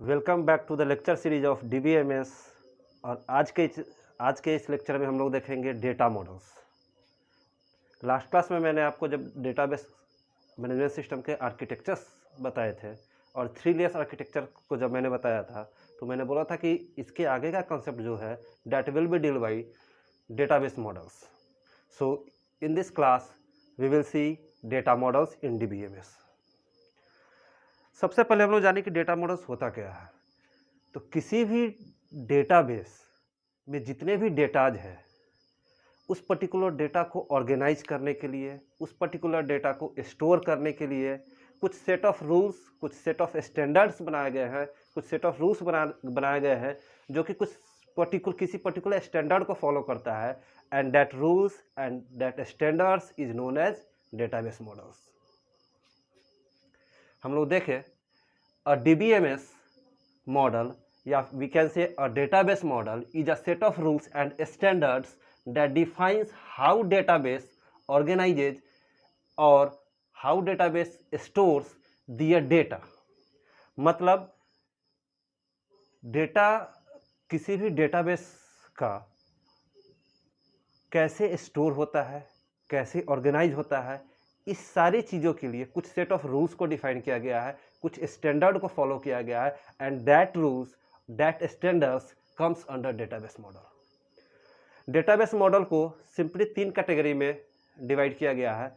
Welcome back to the lecture series of DBMS. और आज के इस लेक्चर में हम लोग देखेंगे डेटा मॉडल्स। लास्ट क्लास में मैंने आपको जब डेटाबेस मैनेजमेंट सिस्टम के आर्किटेक्चर्स बताए थे और 3 लेयर्स आर्किटेक्चर को जब मैंने बताया था तो मैंने बोला था कि इसके आगे का कंसेप्ट जो है that will be deal by database models. So in this class we will see data models in DBMS. सबसे पहले हम लोग जाने कि डेटा मॉडल्स होता क्या है। तो किसी भी डेटाबेस में जितने भी डेटाज हैं उस पर्टिकुलर डेटा को ऑर्गेनाइज करने के लिए, उस पर्टिकुलर डेटा को स्टोर करने के लिए कुछ सेट ऑफ रूल्स, कुछ सेट ऑफ स्टैंडर्ड्स बनाए गए हैं, कुछ सेट ऑफ रूल्स बनाए गए हैं जो कि किसी पर्टिकुलर स्टैंडर्ड को फॉलो करता है। And that rules and that standards is known as database models. हम लोग देखें a DBMS model, yeah, we can say a database model is a set of rules and standards that defines how database organizes or how database stores their data। मतलब data किसी भी database का कैसे store होता है, कैसे organise होता है, इस सारी चीज़ों के लिए कुछ सेट ऑफ रूल्स को डिफाइन किया गया है, कुछ स्टैंडर्ड को फॉलो किया गया है। And that rules, that standards comes under database model. Database model को सिंपली 3 कैटेगरी में डिवाइड किया गया है।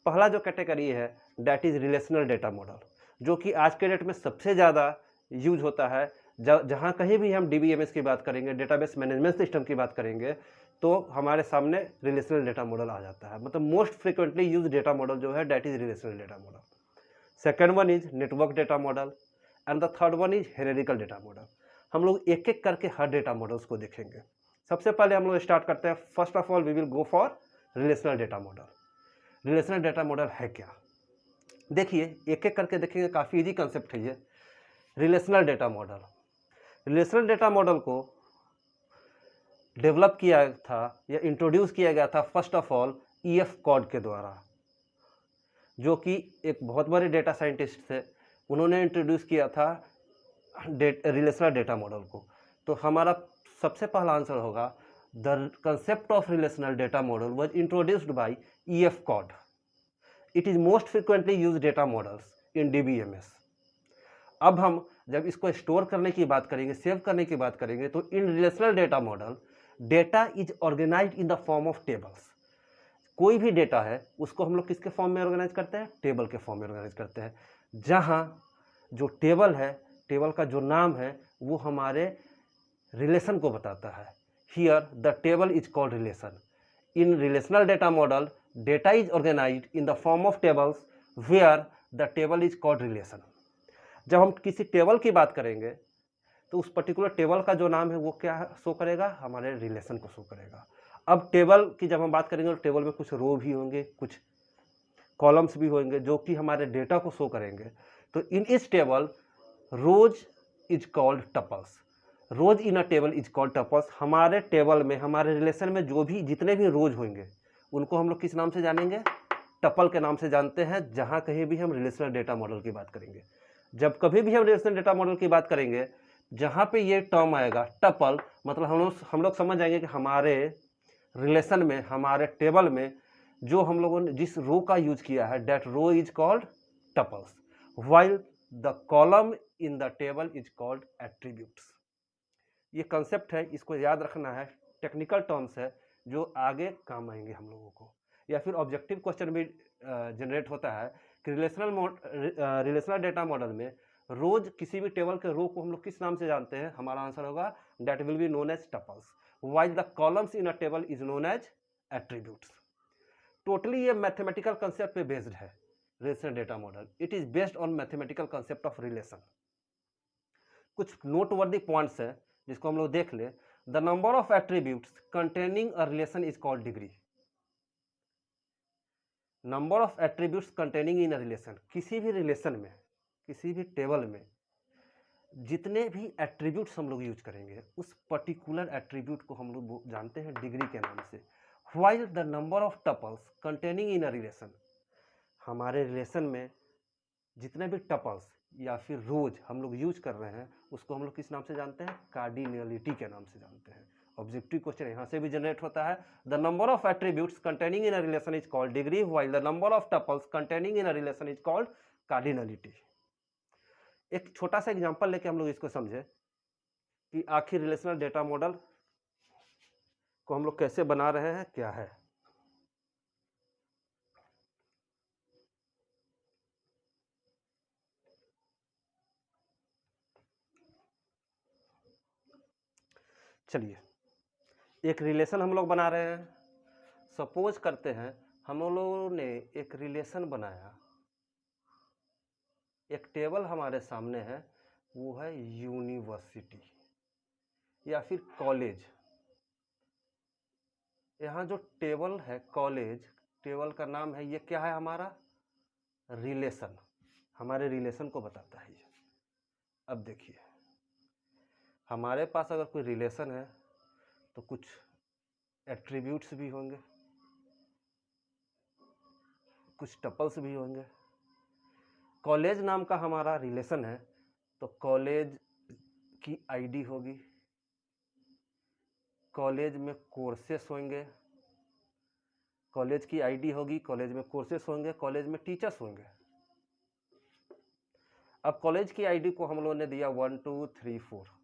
पहला जो कैटेगरी है that is relational data model, जो कि आज के डेट में सबसे ज़्यादा यूज होता है। जहाँ कहीं भी हम डीबीएमएस की बात करेंगे, डेटाबेस मैनेजमेंट सिस्टम की बात करेंगे, तो हमारे सामने रिलेशनल डेटा मॉडल आ जाता है। मतलब most frequently use data model जो है that is relational data model. Second one is network data model and the third one is hierarchical data model. हम लोग एक एक करके हर डेटा मॉडल्स को देखेंगे। सबसे पहले हम लोग स्टार्ट करते हैं। First of all we will go for relational data model. Relational data model है क्या, देखिए एक एक करके देखेंगे। काफ़ी इजी कंसेप्ट है ये relational data model. Relational data model को डेवलप किया था या इंट्रोड्यूस किया गया था first of all E F Codd के द्वारा, जो कि एक बहुत बड़े डेटा साइंटिस्ट थे। उन्होंने इंट्रोड्यूस किया था रिलेशनल डेटा मॉडल को। तो हमारा सबसे पहला आंसर होगा the concept of relational data model was introduced by E F Codd. It is most frequently use data models in DBMS. अब हम जब इसको स्टोर करने की बात करेंगे, सेव करने की बात करेंगे, तो in relational data model data is organised in the form of tables. कोई भी डेटा है उसको हम लोग किसके फॉर्म में ऑर्गेनाइज करते हैं, टेबल के फॉर्म में ऑर्गेनाइज करते हैं। जहां जो टेबल है, टेबल का जो नाम है वो हमारे रिलेशन को बताता है। Here the table is called relation. In relational data model data is organised in the form of tables where the table is called relation. जब हम किसी टेबल की बात करेंगे तो उस पर्टिकुलर टेबल का जो नाम है वो क्या शो करेगा, हमारे रिलेशन को शो करेगा। अब टेबल की जब हम बात करेंगे तो टेबल में कुछ रो भी होंगे, कुछ कॉलम्स भी होंगे जो कि हमारे डेटा को शो करेंगे। तो इन इस table rows is called tuples. Rows in a table is called tuples. हमारे टेबल में, हमारे रिलेशन में जो भी जितने भी रोज होंगे उनको हम लोग किस नाम से जानेंगे, टपल के नाम से जानते हैं। जहाँ कहीं भी हम रिलेशनल डेटा मॉडल की बात करेंगे, जब कभी भी हम रिलेशनल डेटा मॉडल की बात करेंगे, जहाँ पे ये टर्म आएगा टपल, मतलब हम लोग समझ जाएंगे कि हमारे रिलेशन में, हमारे टेबल में जो हम लोगों ने जिस रो का यूज किया है that row is called tuples, while the column in the table is called attributes. ये कंसेप्ट है, इसको याद रखना है। टेक्निकल टर्म्स है जो आगे काम आएंगे हम लोगों को, या फिर ऑब्जेक्टिव क्वेश्चन भी जनरेट होता है कि रिलेशनल डेटा मॉडल में रोज किसी भी टेबल के रो को हम लोग किस नाम से जानते हैं। हमारा आंसर होगा that will be known as tuples, while the columns in a table is known as attributes. Totally ये मैथमेटिकल कंसेप्ट पे बेस्ड है relational data model. It is based on mathematical concept of relation. कुछ noteworthy points है जिसको हम लोग देख ले। The number of attributes containing a relation is called degree. Number of attributes containing in a relation, किसी भी रिलेशन में, किसी भी टेबल में जितने भी एट्रीब्यूट्स हम लोग यूज करेंगे उस पर्टिकुलर एट्रीब्यूट को हम लोग जानते हैं डिग्री के नाम से। While the number of tuples containing in a relation, हमारे रिलेशन में जितने भी टपल्स या फिर रोज हम लोग यूज कर रहे हैं, उसको हम लोग किस नाम से जानते हैं? कार्डिनलिटी के नाम से जानते हैं। ऑब्जेक्टिव क्वेश्चन यहाँ से भी जनरेट होता है। The number of attributes containing in a relation is called degree, while the number of tuples containing in a relation is called cardinality. एक छोटा सा एग्जांपल लेके हम लोग इसको समझे कि आखिर रिलेशनल डेटा मॉडल को हम लोग कैसे बना रहे हैं, क्या है। चलिए, एक रिलेशन हम लोग बना रहे हैं। सपोज करते हैं हम लोगों ने एक रिलेशन बनाया, एक टेबल हमारे सामने है, वो है यूनिवर्सिटी या फिर कॉलेज। यहाँ जो टेबल है कॉलेज, टेबल का नाम है, ये क्या है? हमारा रिलेशन, हमारे रिलेशन को बताता है ये। अब देखिए, हमारे पास अगर कोई रिलेशन है तो कुछ एट्रीब्यूट्स भी होंगे, कुछ टपल्स भी होंगे। कॉलेज नाम का हमारा रिलेशन है तो कॉलेज की आईडी होगी, कॉलेज में कोर्सेस होंगे, कॉलेज की आईडी होगी, कॉलेज में कोर्सेस होंगे, कॉलेज में टीचर्स होंगे। अब कॉलेज की आईडी को हम लोगों ने दिया 1 2 3 4।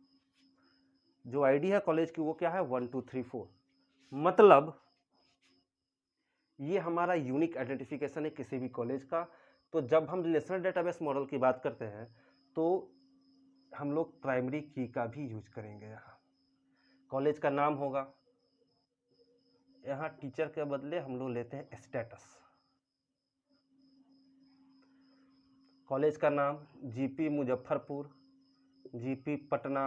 जो आईडी है कॉलेज की वो क्या है? 1 2 3 4। मतलब ये हमारा यूनिक आइडेंटिफिकेशन है किसी भी कॉलेज का। तो जब हम रिलेशनल डेटाबेस मॉडल की बात करते हैं तो हम लोग प्राइमरी की का भी यूज करेंगे। यहाँ कॉलेज का नाम होगा, यहाँ टीचर के बदले हम लोग लेते हैं स्टेटस। कॉलेज का नाम GP Muzaffarpur, GP Patna,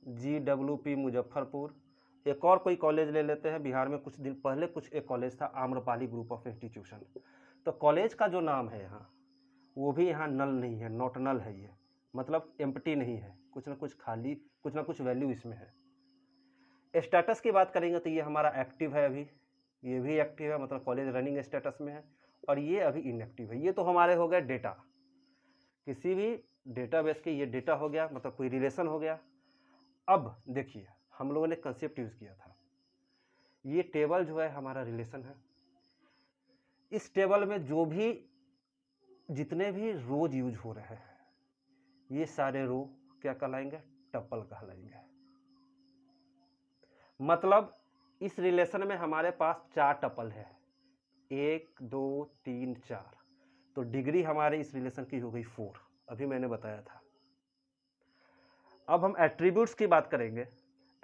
GWP Muzaffarpur. एक और कोई कॉलेज ले लेते हैं, बिहार में कुछ दिन पहले कुछ एक कॉलेज था, आम्रपाली ग्रुप ऑफ इंस्टीट्यूशन। तो कॉलेज का जो नाम है यहाँ, वो भी यहाँ नल नहीं है, नॉट नल है ये, मतलब एम्प्टी नहीं है, कुछ ना कुछ खाली, कुछ ना कुछ वैल्यू इसमें है। स्टेटस की बात करेंगे तो ये हमारा एक्टिव है, अभी ये भी एक्टिव है, मतलब कॉलेज रनिंग स्टेटस में है, और ये अभी इनएक्टिव है। ये तो हमारे हो गए डेटा, किसी भी डेटाबेस के ये डेटा हो गया, मतलब कोई रिलेशन हो गया। अब देखिए, हम लोगों ने कंसेप्ट यूज किया था, ये टेबल जो है हमारा रिलेशन है। इस टेबल में जो भी जितने भी रोज यूज हो रहे हैं, ये सारे रो क्या कहलाएंगे? टपल कहलाएंगे। मतलब इस रिलेशन में हमारे पास 4 टपल है, 1 2 3 4। तो डिग्री हमारे इस रिलेशन की हो गई 4, अभी मैंने बताया था। अब हम एट्रीब्यूट्स की बात करेंगे।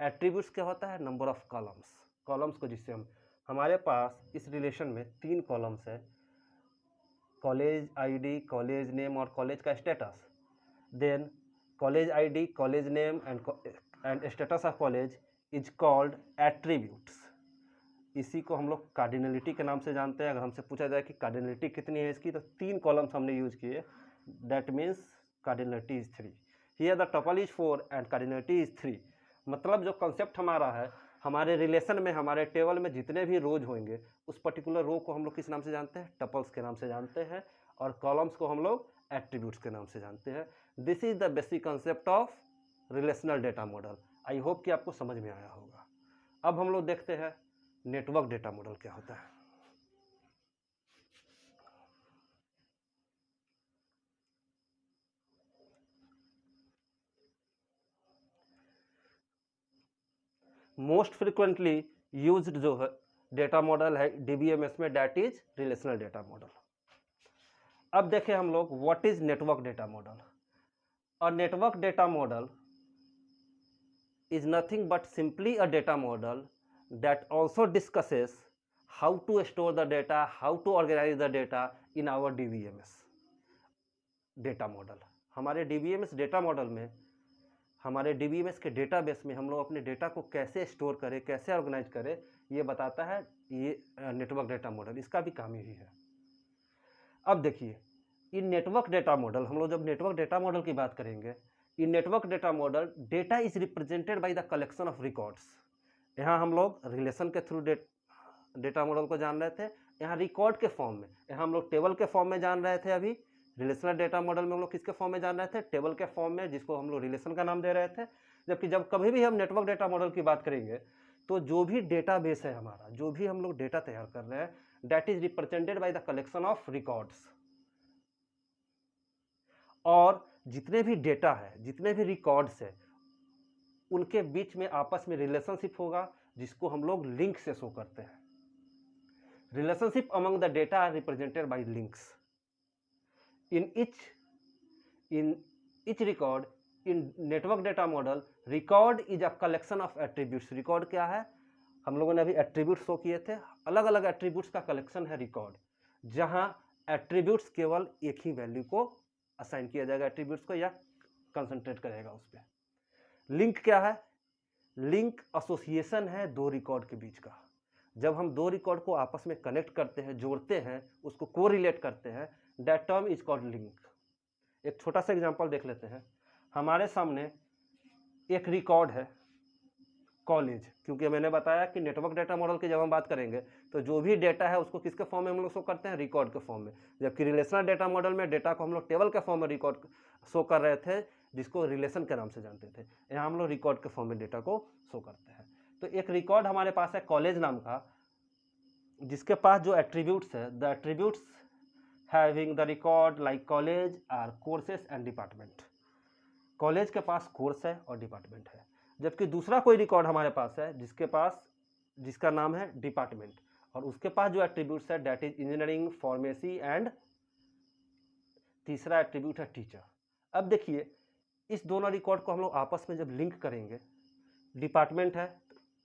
एट्रीब्यूट्स क्या होता है? Number of columns. कॉलम्स को जिससे हम, हमारे पास इस रिलेशन में 3 कॉलम्स है, कॉलेज आईडी, कॉलेज नेम और कॉलेज का status. Then college ID, college name and status of college is called attributes. इसी को हम लोग कार्डिनलिटी के नाम से जानते हैं। अगर हमसे पूछा जाए कि कार्डिनलिटी कितनी है इसकी, तो 3 कॉलम्स हमने यूज किए, that means cardinality is 3। Here the tuple is 4 and cardinality is 3। मतलब जो कॉन्सेप्ट हमारा है, हमारे रिलेशन में, हमारे टेबल में जितने भी रोज होंगे, उस पर्टिकुलर रो को हम लोग किस नाम से जानते हैं? टपल्स के नाम से जानते हैं, और कॉलम्स को हम लोग एट्रीब्यूट्स के नाम से जानते हैं। This is the basic concept of relational data model. I hope कि आपको समझ में आया होगा। अब हम लोग देखते हैं नेटवर्क डेटा मॉडल क्या होता है। मोस्ट फ्रिक्वेंटली यूज्ड जो है डेटा मॉडल है DBMS में, that is relational data model. अब देखें हम लोग what is network data model. और network data model is nothing but simply a data model that also discusses how to store the data, how to organize the data in our DBMS data model. हमारे DBMS data model में, हमारे DBMS के database में हम लोग अपने data को कैसे स्टोर करें, कैसे ऑर्गेनाइज करें, ये बताता है ये नेटवर्क डेटा मॉडल। इसका भी काम यही है। अब देखिए, इन नेटवर्क डेटा मॉडल, हम लोग जब नेटवर्क डेटा मॉडल की बात करेंगे, in network data model data is represented by the collection of records. यहाँ हम लोग रिलेशन के थ्रू डेटा मॉडल को जान रहे थे, यहाँ रिकॉर्ड के फॉर्म में, यहाँ हम लोग टेबल के फॉर्म में जान रहे थे अभी रिलेशनल डेटा मॉडल में हम लोग किसके फॉर्म में जान रहे थे, टेबल के फॉर्म में, जिसको हम लोग रिलेशन का नाम दे रहे थे। जबकि जब कभी भी हम नेटवर्क डेटा मॉडल की बात करेंगे तो जो भी डेटाबेस है हमारा, जो भी हम लोग डेटा तैयार कर रहे हैं, that is represented by the collection of records. और जितने भी डेटा है, जितने भी रिकॉर्ड्स है, उनके बीच में आपस में रिलेशनशिप होगा, जिसको हम लोग लिंक से शो करते हैं। Relationship among the data are represented by links. in each record in network data model, record is a collection of attributes। record क्या है, हम लोगों ने अभी एट्रीब्यूट्स शो किए थे, अलग अलग एट्रीब्यूट्स का कलेक्शन है रिकॉर्ड, जहां एट्रीब्यूट्स केवल एक ही वैल्यू को असाइन किया जाएगा एट्रीब्यूट्स को, या कंसंट्रेट करेगा उस पर। लिंक क्या है, लिंक एसोसिएशन है दो रिकॉर्ड के बीच का। जब हम दो रिकॉर्ड को आपस में कनेक्ट करते हैं, जोड़ते हैं, उसको कोरिलेट करते हैं, that term is called link. एक छोटा सा एग्जांपल देख लेते हैं। हमारे सामने एक रिकॉर्ड है कॉलेज, क्योंकि मैंने बताया कि नेटवर्क डेटा मॉडल की जब हम बात करेंगे तो जो भी डेटा है उसको किसके फॉर्म में हम लोग शो करते हैं, रिकॉर्ड के फॉर्म में। जबकि रिलेशनल डेटा मॉडल में डेटा को हम लोग टेबल के फॉर्म में रिकॉर्ड शो कर रहे थे, जिसको रिलेशन के नाम से जानते थे। यहाँ हम लोग रिकॉर्ड के फॉर्म में डेटा को शो करते हैं। तो एक रिकॉर्ड हमारे पास है कॉलेज नाम का, जिसके पास जो एट्रीब्यूट्स है, the attributes having the record like college or courses and department. College के पास कोर्स है और डिपार्टमेंट है। जबकि दूसरा कोई रिकॉर्ड हमारे पास है जिसका नाम है डिपार्टमेंट, और उसके पास जो एट्रीब्यूट्स है that is engineering, pharmacy and तीसरा एट्रीब्यूट है टीचर। अब देखिए, इस दोनों रिकॉर्ड को हम लोग आपस में जब लिंक करेंगे, डिपार्टमेंट है,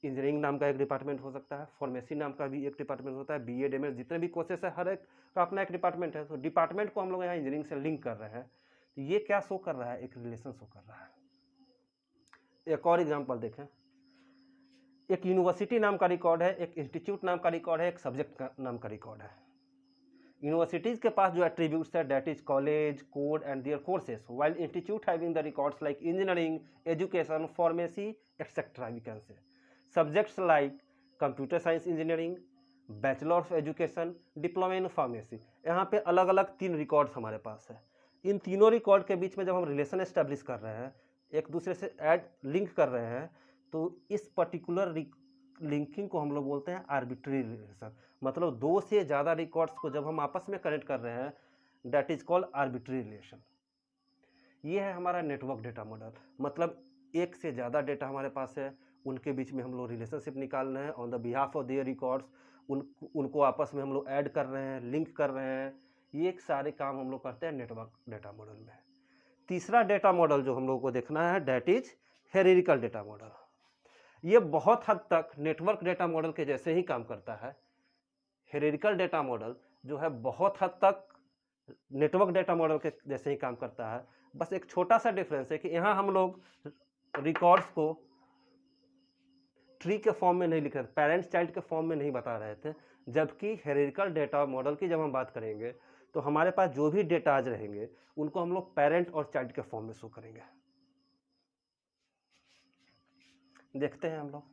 इंजीनियरिंग नाम का एक डिपार्टमेंट हो सकता है, फार्मेसी नाम का भी एक डिपार्टमेंट होता है, बीएड एमएड जितने भी कोर्सेस है, हर एक का अपना एक डिपार्टमेंट है। तो डिपार्टमेंट को हम लोग यहाँ इंजीनियरिंग से लिंक कर रहे हैं, तो ये क्या शो कर रहा है, एक रिलेशन शो कर रहा है। एक और एग्जांपल देखें, एक यूनिवर्सिटी नाम का रिकॉर्ड है, एक इंस्टीट्यूट नाम का रिकॉर्ड है, एक सब्जेक्ट का नाम का रिकॉर्ड है। यूनिवर्सिटीज के पास जो एट्रीब्यूट्स है that is college, code and their courses, while institute having the records like engineering, education, pharmacy etcetera we can say. Subjects like computer science engineering, bachelor of education, diploma in pharmacy. यहाँ पे अलग अलग 3 records हमारे पास है। इन तीनों record के बीच में जब हम रिलेशन एस्टेब्लिश कर रहे हैं, एक दूसरे से लिंक कर रहे हैं, तो इस पर्टिकुलर लिंकिंग को हम लोग बोलते हैं आर्बिट्री रिलेशन। मतलब दो से ज़्यादा रिकॉर्ड्स को जब हम आपस में कनेक्ट कर रहे हैं, that is called arbitrary relation. ये है हमारा नेटवर्क डेटा मॉडल। मतलब एक से ज़्यादा डेटा हमारे पास है, उनके बीच में हम लोग रिलेशनशिप निकाल रहे हैं on the behalf of their records, उनको आपस में हम लोग ऐड कर रहे हैं, लिंक कर रहे हैं। ये एक सारे काम हम लोग करते हैं नेटवर्क डेटा मॉडल में। तीसरा डेटा मॉडल जो हम लोगों को देखना है that is hierarchical data model. ये बहुत हद तक नेटवर्क डेटा मॉडल के जैसे ही काम करता है। हेरिडिकल डेटा मॉडल जो है बहुत हद तक नेटवर्क डेटा मॉडल के जैसे ही काम करता है। बस एक छोटा सा डिफरेंस है कि यहाँ हम लोग रिकॉर्ड्स को ट्री के फॉर्म में नहीं लिख रहे थे, पेरेंट्स चाइल्ड के फॉर्म में नहीं बता रहे थे। जबकि हेरिडिकल डेटा मॉडल की जब हम बात करेंगे तो हमारे पास जो भी डेटा आज रहेंगे उनको हम लोग पेरेंट और चाइल्ड के फॉर्म में शो करेंगे। देखते हैं हम लोग।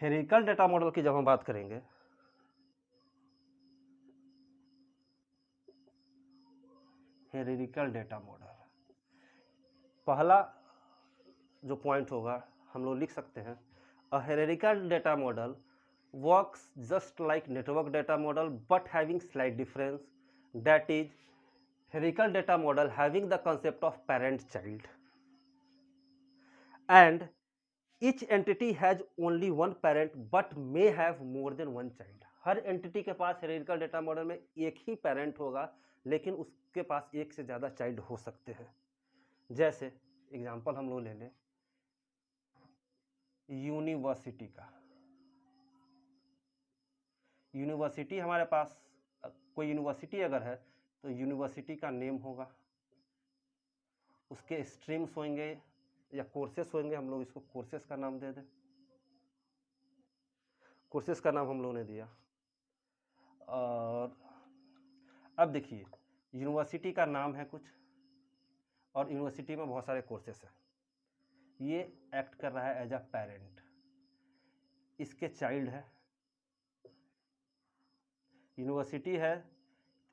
हेरिडिकल डेटा मॉडल की जब हम बात करेंगे, हेरिडिकल डेटा मॉडल, पहला जो पॉइंट होगा हम लोग लिख सकते हैं, a hierarchical data model works just like network data model but having slight difference, that is hierarchical data model having the concept of parent child and each entity has only one parent but may have more than one child। Her entity के पास हेरिडिकल data model में एक ही parent होगा, लेकिन उसके पास एक से ज़्यादा child हो सकते हैं। जैसे एग्जांपल हम लोग ले लें यूनिवर्सिटी का। यूनिवर्सिटी हमारे पास, कोई यूनिवर्सिटी अगर है तो यूनिवर्सिटी का नेम होगा, उसके स्ट्रीम्स होंगे या कोर्सेस होंगे, हम लोग इसको कोर्सेस का नाम दे दें, कोर्सेस का नाम हम लोगों ने दिया। और अब देखिए, यूनिवर्सिटी का नाम है कुछ और यूनिवर्सिटी में बहुत सारे कोर्सेस हैं, ये एक्ट कर रहा है एज अ पेरेंट। इसके चाइल्ड है। यूनिवर्सिटी है,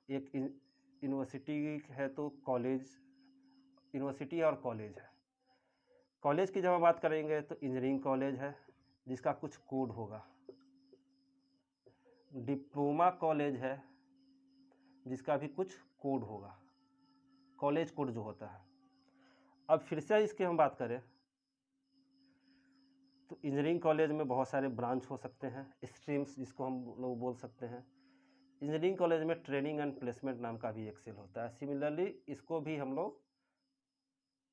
एक यूनिवर्सिटी है तो कॉलेज, यूनिवर्सिटी और कॉलेज है। कॉलेज की जब हम बात करेंगे तो इंजीनियरिंग कॉलेज है जिसका कुछ कोड होगा। डिप्लोमा कॉलेज है जिसका भी कुछ कोड होगा, कॉलेज कोड जो होता है। अब फिर से इसकी हम बात करें तो इंजीनियरिंग कॉलेज में बहुत सारे ब्रांच हो सकते हैं, स्ट्रीम्स जिसको हम लोग बोल सकते हैं। इंजीनियरिंग कॉलेज में ट्रेनिंग एंड प्लेसमेंट नाम का भी एक सेल होता है। सिमिलरली इसको भी हम लोग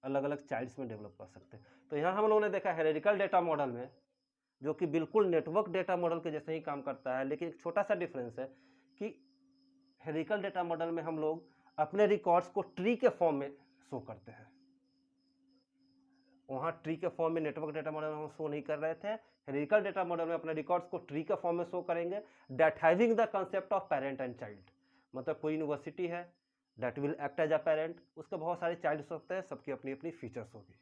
अलग अलग चाइल्ड्स में डेवलप कर सकते हैं। तो यहाँ हम लोगों ने देखा हेरिडिकल डेटा मॉडल में, जो कि बिल्कुल नेटवर्क डेटा मॉडल के जैसे ही काम करता है, लेकिन एक छोटा सा डिफरेंस है कि हेरिडिकल डेटा मॉडल में हम लोग अपने रिकॉर्ड्स को ट्री के फॉर्म में शो करते हैं। वहाँ ट्री के फॉर्म में नेटवर्क डेटा मॉडल में हम शो नहीं कर रहे थे। हेरिडिकल डेटा मॉडल में अपने रिकॉर्ड्स को ट्री के फॉर्म में शो करेंगे, that having the concept of parent and child. मतलब कोई यूनिवर्सिटी है that will act as a parent, उसके बहुत सारे चाइल्ड्स होते हैं, सबकी अपनी अपनी फीचर्स होगी।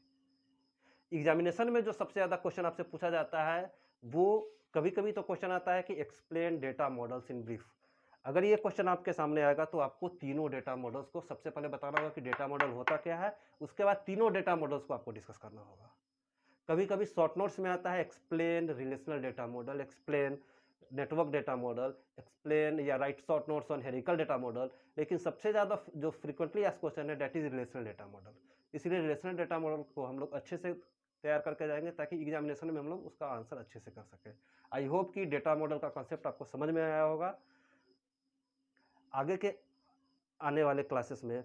एग्जामिनेशन में जो सबसे ज़्यादा क्वेश्चन आपसे पूछा जाता है वो कभी कभी तो क्वेश्चन आता है कि explain data models in brief. अगर ये क्वेश्चन आपके सामने आएगा तो आपको तीनों डेटा मॉडल्स को सबसे पहले बताना होगा कि डेटा मॉडल होता क्या है, उसके बाद तीनों डेटा मॉडल्स को आपको डिस्कस करना होगा। कभी कभी शॉर्ट नोट्स में आता है explain relational data model, explain network data model, explain या write short notes on hierarchical data model, लेकिन सबसे ज़्यादा जो फ्रीक्वेंटली आस्क्ड क्वेश्चन है that is relational data model. इसलिए रिलेशनल डेटा मॉडल को हम लोग अच्छे से तैयार करके जाएंगे ताकि एग्जामिनेशन में हम लोग उसका आंसर अच्छे से कर सकें। आई होप कि डेटा मॉडल का कॉन्सेप्ट आपको समझ में आया होगा। आगे के आने वाले क्लासेस में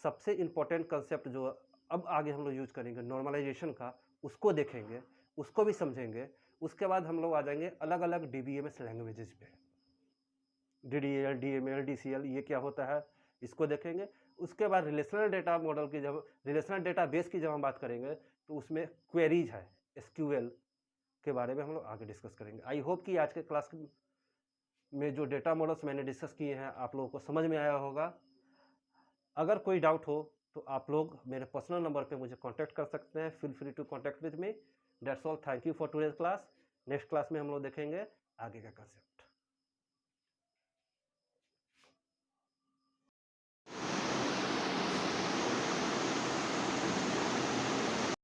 सबसे इम्पोर्टेंट कंसेप्ट जो अब आगे हम लोग यूज करेंगे नॉर्मलाइजेशन का, उसको देखेंगे, उसको भी समझेंगे। उसके बाद हम लोग आ जाएंगे अलग अलग DBMS लैंग्वेजेस पे, DDL, DML, DCL ये क्या होता है इसको देखेंगे। उसके बाद रिलेशनल डेटा मॉडल की जब रिलेशनल डेटा बेस की जब हम बात करेंगे तो उसमें क्वेरीज है, SQL के बारे में हम लोग आगे डिस्कस करेंगे। आई होप कि आज के क्लास में जो डेटा मॉडल्स मैंने डिस्कस किए हैं आप लोगों को समझ में आया होगा। अगर कोई डाउट हो तो आप लोग मेरे पर्सनल नंबर पे मुझे कांटेक्ट कर सकते हैं। Feel free to contact with me. That's all, thank you for today's class. Next class में हम लोग देखेंगे आगे का कंसेप्ट।